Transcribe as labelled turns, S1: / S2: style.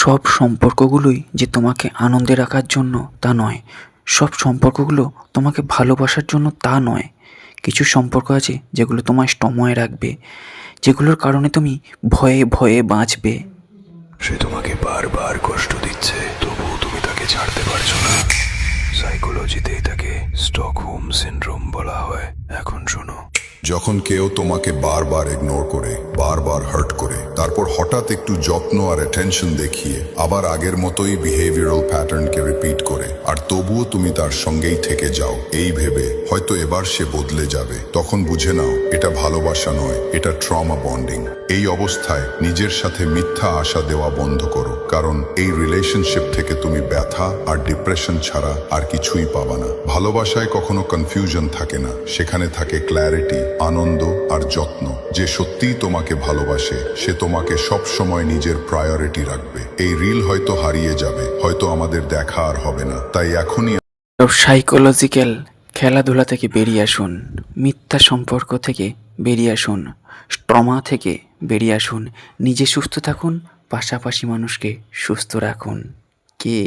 S1: সব সম্পর্কগুলোই যে তোমাকে আনন্দে রাখার জন্য তা নয়, সব সম্পর্কগুলো তোমাকে ভালোবাসার জন্য তা নয়। কিছু সম্পর্ক আছে যেগুলো তোমায় সময় রাখবে, যেগুলোর কারণে তুমি ভয়ে ভয়ে বাঁচবে।
S2: সে তোমাকে বারবার কষ্ট দিচ্ছে, তবুও তুমি তাকে ছাড়তে পারছো না। সাইকোলজিতে এটাকে স্টকহোম সিনড্রোম বলা হয়। এখন শোনো,
S3: যখন কেউ তোমাকে বারবার ইগনোর করে, বারবার হার্ট করে, তারপর হঠাৎ একটু যত্ন আর অ্যাটেনশন দেখিয়ে আবার আগের মতোই বিহেভিয়ারাল প্যাটার্নকে রিপিট করে, আর তবুও তুমি তার সঙ্গেই থেকে যাও এই ভেবে হয়তো এবার সে বদলে যাবে, তখন বুঝে নাও এটা ভালোবাসা নয়, এটা ট্রমা বন্ডিং। এই অবস্থায় নিজের সাথে মিথ্যা আশা দেওয়া বন্ধ করো, কারণ এই রিলেশনশিপ থেকে তুমি ব্যথা আর ডিপ্রেশন ছাড়া আর কিছুই পাবা না। ভালোবাসায় কখনো কনফিউশন থাকে না, সেখানে থাকে ক্ল্যারিটি, আনন্দ আর যত্ন। যে সত্যিই তোমাকে ভালোবাসে সে তোমাকে সব সময় নিজের প্রায়োরিটি রাখবে। এই রিল হয়তো হারিয়ে যাবে, হয়তো আমাদের দেখা আর হবে না, তাই এখনই
S1: সাইকোলজিক্যাল খেলাধুলা থেকে বেরিয়ে আসুন, মিথ্যা সম্পর্ক থেকে বেরিয়ে আসুন, ট্রমা থেকে বেরিয়ে আসুন। নিজে সুস্থ থাকুন, পাশাপাশি মানুষকে সুস্থ রাখুন। কে